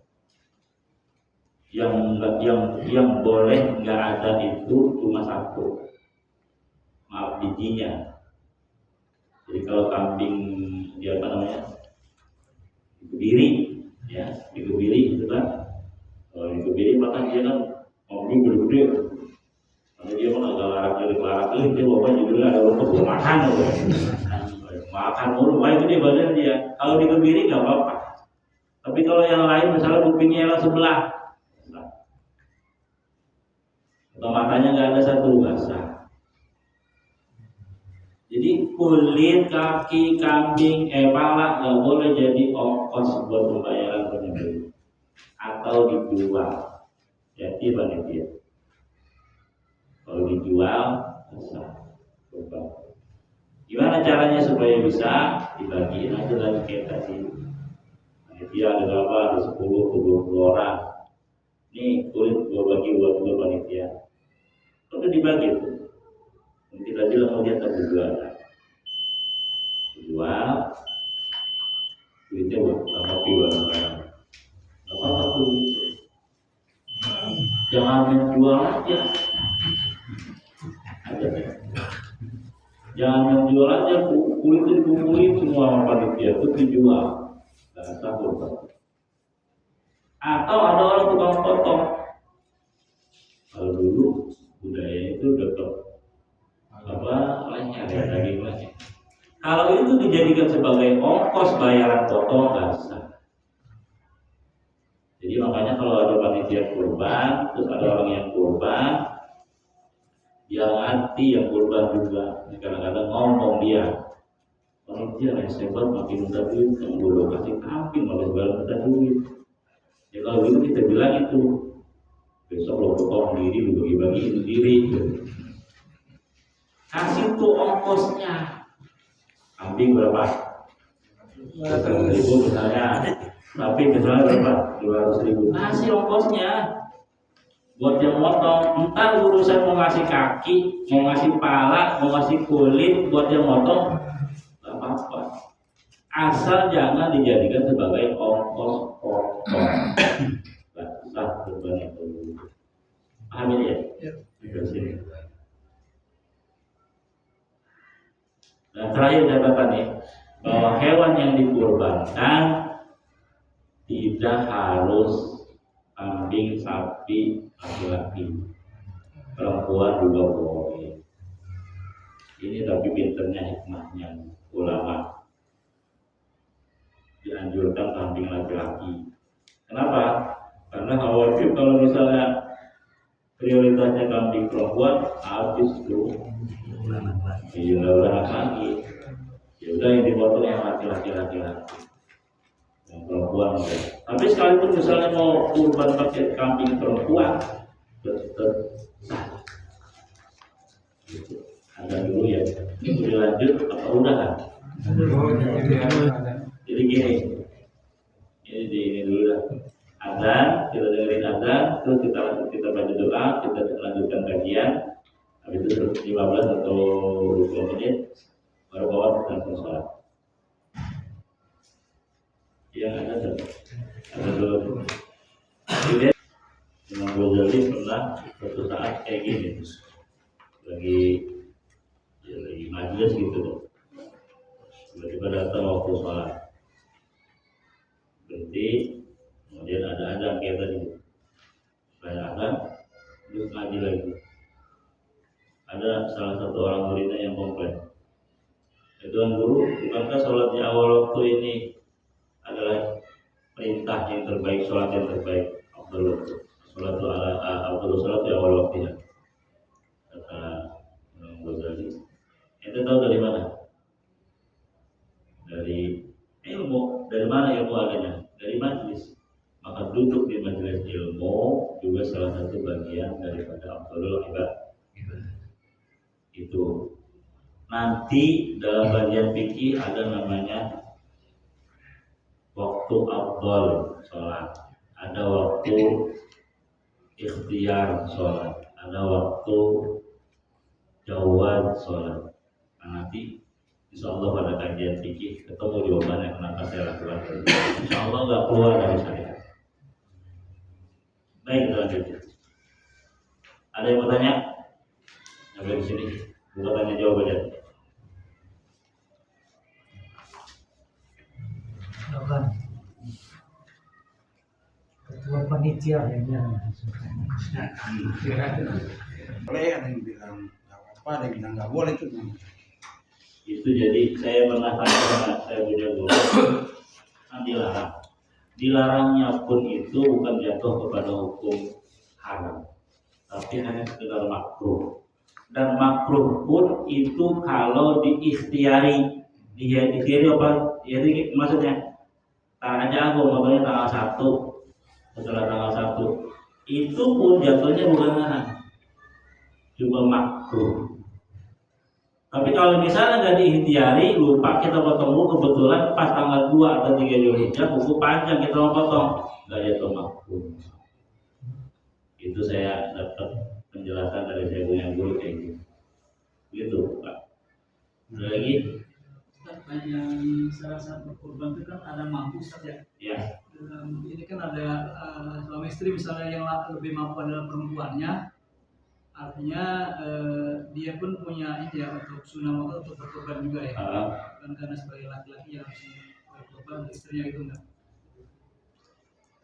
Yang boleh nggak ada itu cuma satu, maaf bijinya. Jadi kalau kambing dia apa namanya dikebiri, ya dikebiri itu kan. Kalau dikebiri maka dia kan kambing gede-gede. Kalau dia kan agak larak dia bawa juga ada untuk makan, makan mulu, itu dia badan dia. Kalau dikebiri nggak apa-apa. Tapi kalau yang lain misalnya kupingnya yang sebelah, atau matanya nggak ada satu basah. Jadi kulit kaki kambing, kepala nggak boleh jadi ongkos buat pembayaran penyembelih atau dijual. Jadi panitia. Kalau dijual, basah. Gimana caranya supaya bisa dibagiin aja lagi kayak tadi. Panitia ada berapa? Ada 10 ke 20 orang. Nih kulit gua bagi buat dua panitia. Udah dibagi tuh. Kita bilang mau dia terjual. Jual. Duitnya buat apa barang-barang. Apa tuh? Jangan menjual aja. Jangan menjual aja, kulit itu dikumpulin semua sama panitia itu dijual. Dan sahur. Atau ada orang tukang potong. Kalau dulu budaya itu dapat leher ya daging leher. Kalau itu dijadikan sebagai ongkos bayaran potong nggak sah. Jadi makanya kalau ada panitia kurban, terus ada orang yang kurban, dia ngerti yang kurban juga. Kadang-kadang ngomong dia, panitia yang sebat makin minta duit, yang bodoh kasih kambing malah sebaliknya minta duit. Ya kalau dulu kita bilang itu besok lo potong diri, lo bagi-bagiin diri. Kasih tuh ongkosnya. Kambing berapa? 200.000 misalnya. Tapi misalnya berapa? 200.000. Kasih ongkosnya. Buat yang motong, entar urusan mau ngasih kaki, mau ngasih pala, mau ngasih kulit, buat yang motong, gak apa-apa. Asal jangan dijadikan sebagai ongkos potong. Gak usah beban itu. Paham ini ya? Ya. Nah, terakhir catatan nih, bahwa hewan yang dikurbankan tidak harus kambing, sapi, laki-laki, perempuan juga boleh. Ini tapi pinternya hikmahnya ulama dianjurkan kambing laki-laki. Kenapa? Karena khawatir kalau misalnya prioritasnya kambing perempuan, habis tuh. Iya, udah lagi. Ya udah yang dipotong yang laki-laki. Yang perempuan enggak. Tapi sekalipun misalnya mau kurban pakai kambing perempuan, tetap sah. Gitu. Ada dulu ya. Ini udah lanjut apa udah kan? Jadi gini. Ini dulu lah. Azan, kita dengerin azan, terus kita baca doa, kita lanjutkan kajian. Habis itu 15 atau 20 menit baru bawa kita sholat. Yang ada dulu. Jadi Imam Ghazali pernah suatu saat kayak gini, lagi majelis gitu, tiba-tiba datang waktu sholat, berhenti, kemudian ada azan kayak tadi, saya azan, terus ngaji lagi. Ada salah satu orang muridnya yang komplain, Tuan Guru, bukankah sholat di awal waktu ini adalah perintah yang terbaik, sholat yang terbaik, Abdul sholat di awal waktunya? Kata Imam Ghazali, ente tahu dari mana? Dari ilmu. Dari mana ilmu adanya? Dari majlis. Maka duduk di majelis ilmu juga salah satu bagian daripada Abdul ibadah. Itu nanti dalam bagian fikih ada namanya waktu afdal sholat, ada waktu ikhtiar sholat, ada waktu jawab sholat. Nah, nanti insya Allah pada kajian fikih ketemu jawabannya kenapa saya lakukan. Insya Allah nggak keluar dari syariat. Baik, lanjutnya. Ada yang mau tanya? Sampai di sini, bukan tanya jawab aja. Silakan. Ketua panitia yang Boleh, ada yang bilang nggak apa, ada yang bilang nggak boleh itu. Itu jadi saya pernah tanya sama saya punya guru, kan dilarang. Dilarangnya pun itu bukan jatuh kepada hukum haram, tapi hanya sekedar makruh. Dan makruh pun itu kalau diikhtiari. Diikhtiari apa? Jadi maksudnya tak aja aku ngomongnya tanggal 1, setelah tanggal 1 itu pun jatuhnya bukan haram, cuma makruh. Tapi kalau misalnya nggak diikhtiari, lupa kita potong buku, kebetulan pas tanggal 2 atau 3 Zulhijjah buku panjang kita mau potong, nggak jatuh makruh. Itu saya dapat penjelasan dari saya punya guru kayak gitu. Gitu, Pak. Ada lagi? Yang salah satu korban itu kan ada mampu saja. Ya. Ini kan ada suami istri misalnya yang lebih mampu adalah perempuannya, artinya dia pun punya ini ya untuk sunnah waktu untuk berkorban juga ya. Kan karena sebagai laki-laki yang harus berkorban untuk istrinya itu enggak.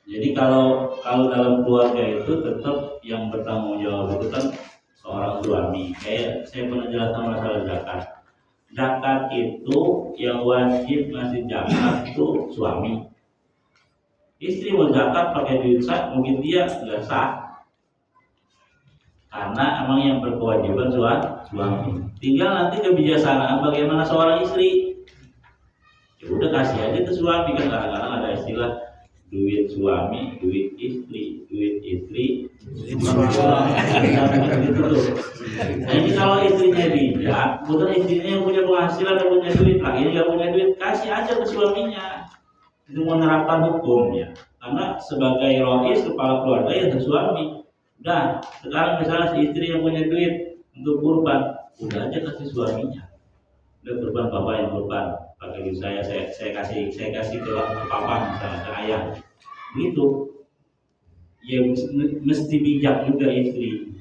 Jadi kalau dalam keluarga itu tetap yang bertanggung jawab itu kan seorang suami. Kayak saya pernah jelaskan masalah zakat. Zakat itu yang wajib ngasih zakat itu suami. Istri mau zakat pakai duit sah, mungkin dia nggak sah. Karena emang yang berkewajiban suami. Tinggal nanti kebijaksanaan bagaimana seorang istri. Ya udah kasih aja ke suami, kan kadang-kadang ada istilah duit suami, duit istri, Itu suami. gitu tuh. Nah, ini kalau istrinya bijak, bukan istrinya yang punya penghasilan dan punya duit, lagi nggak punya duit, kasih aja ke suaminya. Itu menerapkan hukum ya. Karena sebagai rois kepala keluarga ya itu suami. Udah, sekarang misalnya si istri yang punya duit untuk kurban, udah aja kasih suaminya. Udah kurban bapak yang kurban, pakai duit saya kasih ke papa misalnya ke ayah. Gitu. Ya mesti bijak juga istri.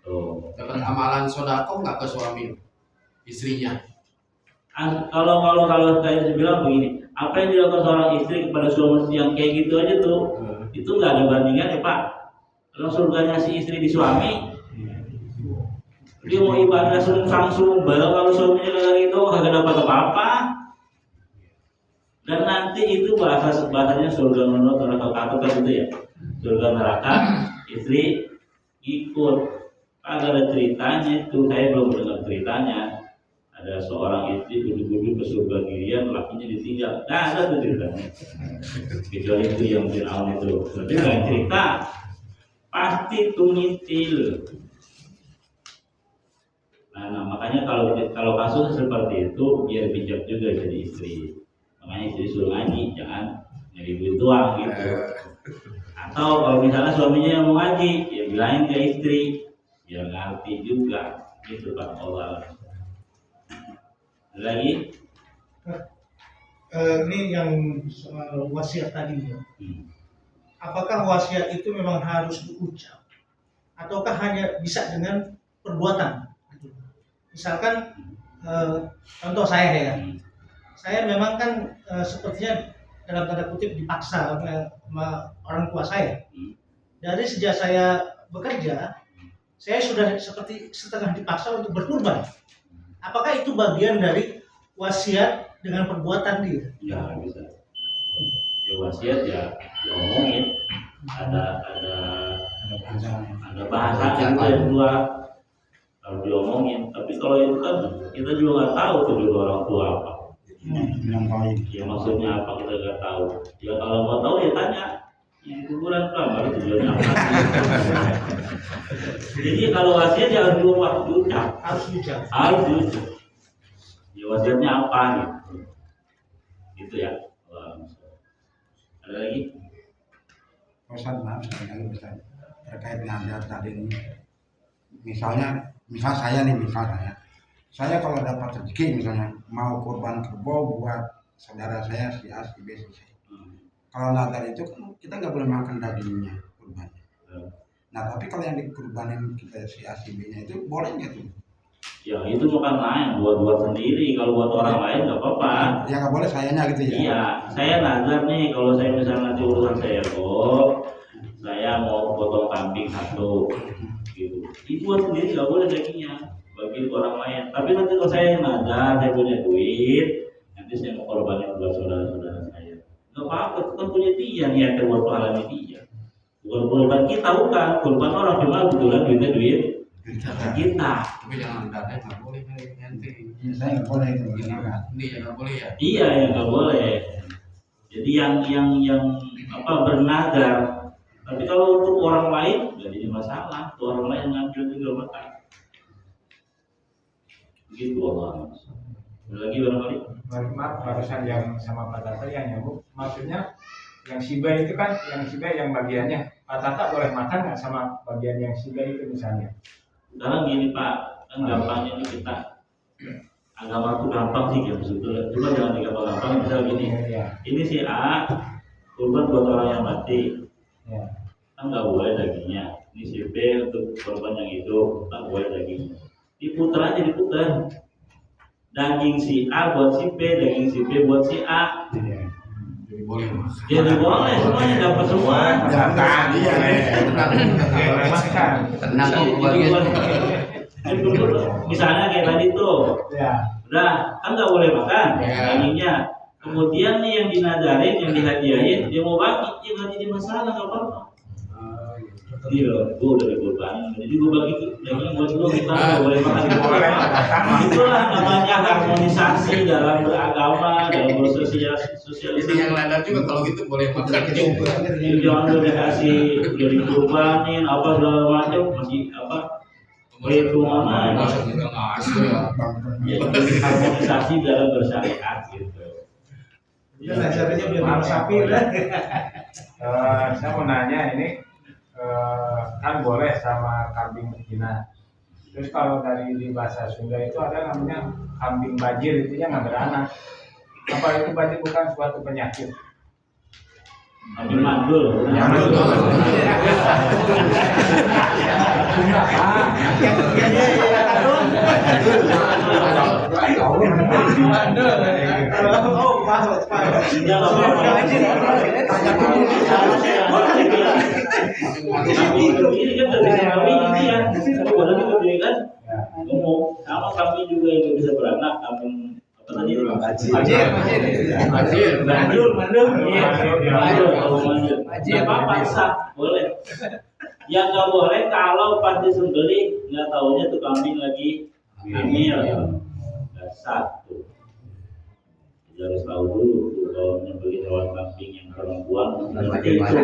Oh. Dapat amalan sodako nggak ke suami istrinya? Kalau saya bilang begini, apa yang dilakukan seorang istri kepada suami yang kayak gitu aja tuh, itu nggak ada bandingannya Pak. Kalau surganya si istri di suami, dia mau ibadah sungsang kalau suaminya kayak gitu kagak dapat apa-apa. Dan nanti itu bahasanya surga neraka kan gitu ya. Surga neraka istri ikut. Kagak ada ceritanya itu, saya belum dengar ceritanya. Ada seorang istri duduk-duduk ke surga giliran, lakinya ditinggal. Nah, ada tuh ceritanya. Kecuali itu yang Fir'aun itu. Tapi nggak cerita, pasti tumitil. Nah, makanya kalau kasus seperti itu, biar bijak juga jadi istri. Makanya istri suruh ngaji, jangan nyari duit doang gitu. Atau kalau misalnya suaminya yang mau ngaji, ya bilangin ke istri, biar ngerti juga. Gitu Pak Allah. Lagi ini yang soal wasiat tadi ya. Apakah wasiat itu memang harus diucap ataukah hanya bisa dengan perbuatan? Misalkan contoh saya ya, saya memang kan sepertinya dalam tanda kutip dipaksa sama orang tua saya. Dari sejak saya bekerja, saya sudah seperti setengah dipaksa untuk berkurban. Apakah itu bagian dari wasiat dengan perbuatan dia? Ya bisa. Ya wasiat ya diomongin. Ada bahasa juga yang keluar kalau diomongin. Tapi kalau itu kan kita juga nggak tahu tuh dulu orang tua apa. Ya maksudnya apa kita nggak tahu. Ya kalau mau tahu ya tanya. Yang kuburan baru tujuannya apa? Jadi kalau wasiat ya harus diucap. Harus diucap. Ya wasiatnya apa gitu? Gitu ya. Ada lagi? Ustaz, maaf sekali Ustaz, terkait dengan tadi ini. Misal saya kalau dapat rezeki misalnya mau kurban kerbau buat saudara saya si A si B si C. Kalau nadar itu kan kita nggak boleh makan dagingnya kurbannya. Nah tapi kalau yang dikurbanin kita si A si B nya itu boleh nggak tuh? Ya itu bukan lain, buat sendiri. Kalau buat orang lain nggak apa-apa. Ya nggak boleh sayanya gitu ya? Iya, saya nazar nih kalau saya misalnya nanti urusan saya saya mau potong kambing satu, gitu. Itu buat sendiri nggak boleh dagingnya, bagi orang lain. Tapi nanti kalau saya nazar, saya punya duit, nanti saya mau korbanin buat saudara-saudara saya. Nggak apa-apa, itu kan punya dia niatnya buat pahalanya dia. Bukan korban kita, bukan korban orang, cuma kebetulan duitnya duit kita. Tapi jangan datanya nggak boleh nanti. Iya saya nggak boleh itu. Ini ya nggak boleh ya. Iya ya nggak boleh. Jadi yang bernazar. Tapi kalau untuk orang lain nggak jadi masalah. Untuk orang lain ngambil juga makan. Begitu Allah. Ada lagi barangkali? Maaf barusan yang sama Pak Tata yang nyambung. Maksudnya yang Siba itu kan yang bagiannya Pak Tata boleh makan nggak sama bagian yang Siba itu misalnya? Sekarang gini Pak, kan gampangnya ini kita agama itu gampang sih ya sebetulnya. Cuma jangan digampang-gampang. Misal gini, ini si A kurban buat orang yang mati, kan nggak boleh dagingnya. Ini si B untuk korban yang hidup, nggak boleh dagingnya. Diputar aja diputar. Daging si A buat si B, daging si B buat si A. Jadi boleh makan. Jadi boleh semuanya dapat semua. Jangan tadi ya. Tenang kok kebagian. Misalnya kayak tadi tuh, udah kan nggak boleh makan dagingnya. Kemudian nih yang dinadarin, yang dihadiahin, dia mau bagi, dia nggak jadi masalah nggak apa-apa. Ini loh, gue udah dikorbanin. Jadi gue bagi daging buat lo, kita nggak boleh makan di boleh. Itulah namanya harmonisasi dalam beragama, dalam bersosialisasi. Ini yang lain juga kalau gitu boleh makan juga. Jadi jangan udah kasih udah dikorbanin apa segala macam masih apa perhitungan aja. Masa kita ngasih ya. Ya, harmonisasi dalam bersyariat gitu. Ya, caranya biar makan sapi lah. Saya mau nanya ini kan boleh sama kambing betina. Terus kalau dari di bahasa Sunda itu ada namanya kambing bajir, itu yang nggak beranak. Apa itu bajir bukan suatu penyakit? Kambing mandul. Ini kan nggak bisa kambing ini ya. Kalau kita kan ngomong sama kambing juga yang bisa beranak, kambing apa tadi? Mandul. Apa sah boleh. Yang nggak boleh kalau pas disembelih nggak taunya tuh kambing lagi hamil. Nggak sah tuh. Jadi harus tahu dulu tuh kalau menyembelih hewan kambing yang perempuan seperti itu.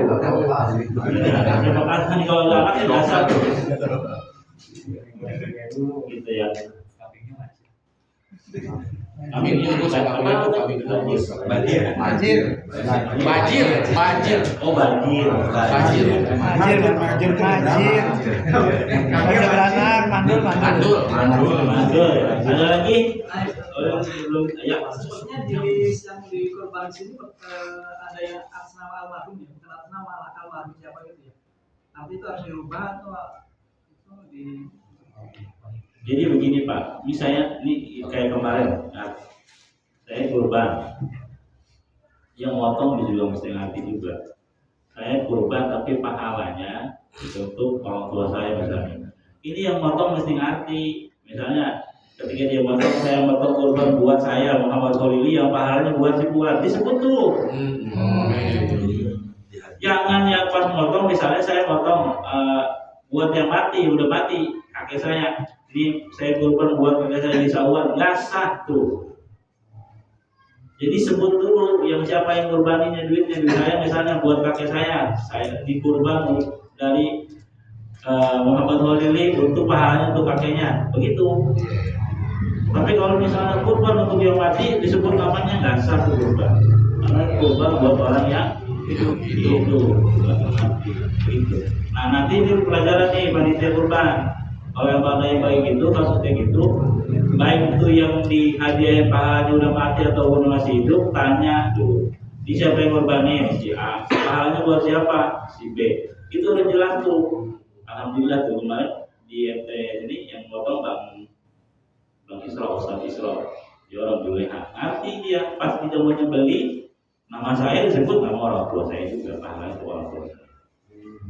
Terima kasih kalau nggak anak nggak sah tuh. Gitu ya. Kambing itu sama apa itu kambing itu? Bajir. Oh bajir. Kambing beranak, mandul. Ada lagi? Belum. Ya. Sepertinya yang di korban sini ada yang atas nama almarhum ya, bukan atas nama almarhum siapa gitu ya. Nanti itu harus dirubah atau itu di Jadi begini Pak, misalnya ini kayak kemarin, nah, saya kurban, yang motong juga mesti ngerti juga. Saya kurban tapi pahalanya untuk orang tua saya misalnya. Ini yang motong mesti ngerti, misalnya ketika dia motong, saya motong kurban buat saya Muhammad Khalili, yang pahalanya buat si buat disebut tuh. Jangan yang pas motong, misalnya saya motong buat yang mati, udah mati kakek saya. Ini saya kurban buat kakek saya di sawan, nggak sah tuh. Jadi sebut dulu yang siapa yang kurbaninnya duit saya misalnya buat kakek saya dikurban dari Muhammad Khalili untuk pahalanya untuk kakeknya, begitu. Tapi kalau misalnya kurban untuk yang mati disebut namanya nggak sah tuh kurban. Karena kurban buat orang yang itu. Nah nanti ini pelajaran nih panitia kurban. Kalau yang pakai baik itu kasusnya gitu, baik itu yang dihadiahin pahalanya udah mati atau udah masih hidup, tanya tuh, di siapa yang korbanin, si A, pahalanya buat siapa, si B, itu udah jelas tuh. Alhamdulillah tuh kemarin di MTS ini yang potong Bang Isra, Ustaz Isra, dia orang Juleha, arti dia pas kita mau nyebeli, nama saya disebut nama orang tua saya juga, pahalanya untuk orang tua saya,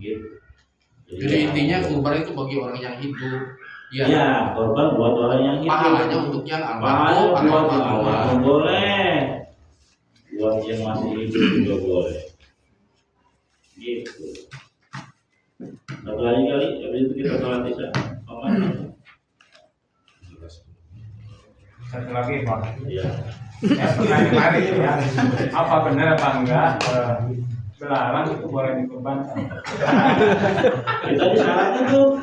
gitu. Jadi intinya kurban itu bagi orang yang hidup. Ya, korban buat orang yang hidup. Pahalanya untuk yang Pahalanya almarhum buat atau yang almarhum boleh. Buat yang masih hidup juga boleh. Gitu. Satu lagi kali, habis itu kita sholat isya. Satu lagi Pak. Iya. Ya kemarin ya. Apa benar apa enggak belalang itu boleh dikurbankan? Kita di syaratnya tuh.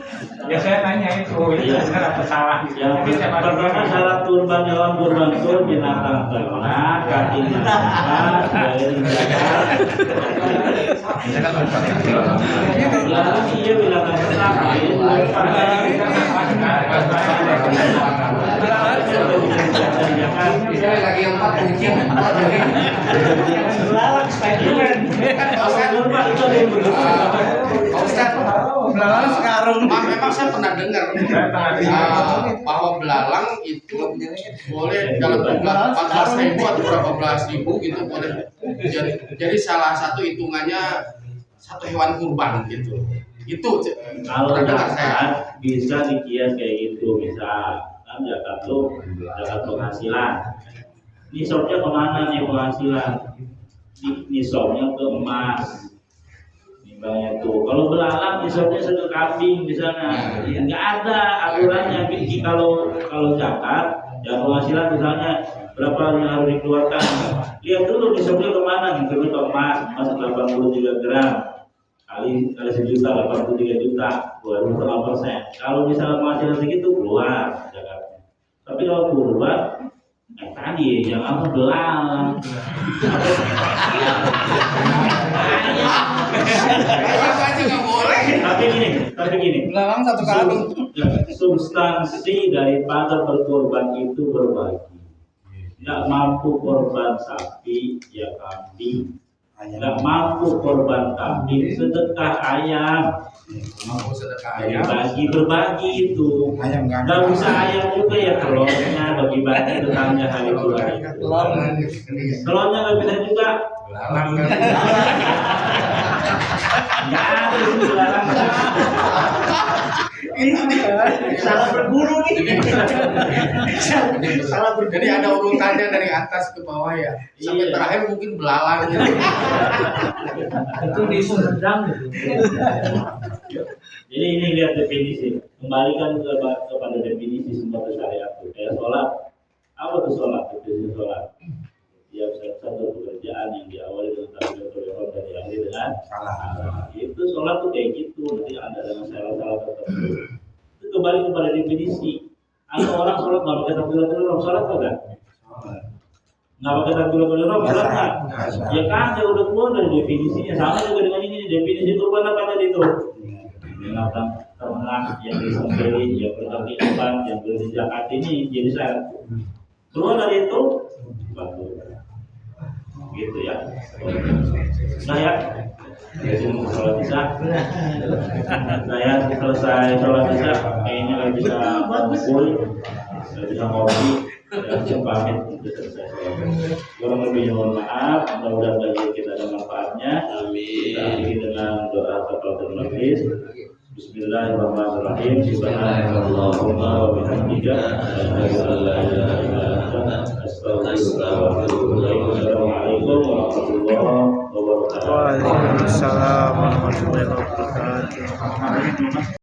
Ya saya nanya itu, Iya. benar apa salah? Yang pertama syarat kurban hewan kurban itu binatang ternak, kakinya empat, dari belakang. Ya iya binatang ternak. lagi yang empat mungkin. Belalang Spiderman. Kurban itu ada yang begitu. Pak Ustadz, Belalang sekarung. memang saya pernah dengar bahwa belalang itu boleh dalam jumlah 14.000 atau berapa belas ribu gitu boleh. Jadi salah satu hitungannya satu hewan kurban gitu. Itu Kalau pernah dengar saya. zakat bisa dikias kayak gitu, bisa kan zakat tuh zakat penghasilan. Nisabnya kemana nih penghasilan? Nisabnya ke emas. Bang itu kalau belalang misalnya satu kambing di sana, ya nggak ada aturannya. Kalau zakat, ya penghasilan misalnya berapa yang harus dikeluarkan. Lihat dulu nisabnya kemana, gitu ke emas 83 gram kali 1 juta 83 juta, 2,5%. Kalau misalnya penghasilan segitu keluar zakatnya. Tapi kalau kurban, tadi yang apa belalang. Apa aja nggak boleh. Tapi gini. Belalang satu kali. Substansi daripada berkorban itu berbagi. Nggak mampu korban sapi, ya kambing. Nggak mampu korban kambing, sedekah ayam. Mampu sedekah Jadi ayam. berbagi itu. Ayam nggak ada. Nggak usah ayam juga ya, telurnya bagi-bagi tetangga hari tua itu. Telurnya nggak bisa juga. Belalang kan. Nggak ada itu belalang. Salah berburu nih. Salah berburu. Jadi ada urutannya dari atas ke bawah ya. Sampai Iya. terakhir mungkin belalang. Itu di Sumedang gitu. Jadi ini lihat definisi. Kembalikan kepada definisi semua syariat itu. Kayak sholat. Apa itu sholat? Definisi sholat. Ya satu pekerjaan yang diawali dengan takbiratul ihram dan diakhiri dengan salah. Itu sholat tuh kayak gitu. Nanti ada dengan salah-salah tertentu. Itu kembali kepada definisi. Ada orang sholat nggak pakai takbiratul ihram, sholat enggak? Nggak pakai takbiratul ihram, sholat nggak? Ya kan, saya udah keluar dari definisinya. Sama juga dengan ini definisi kurban apa tadi itu? Binatang ternak yang disembelih, yang berkaki 4, yang berzakat ini jadi syarat. Keluar dari itu, bantu. Gitu ya. Nah ya, jadi mau sholat isya. Saya selesai sholat isya, kayaknya nggak bisa ngumpul, nggak bisa ngopi, langsung pamit udah selesai sholat. Kurang lebihnya mohon maaf, mudah-mudahan bagi kita ada manfaatnya. Kita akhiri dengan doa kafaratul majlis. Bismillahirrahmanirrahim. Subhanallahumma wa bihamdika asyhadu an la ilaha illa anta astaghfiruka wa atubu ilaik. Assalamualaikum warahmatullahi wabarakatuh. Waalaikumsalam warahmatullahi wabarakatuh.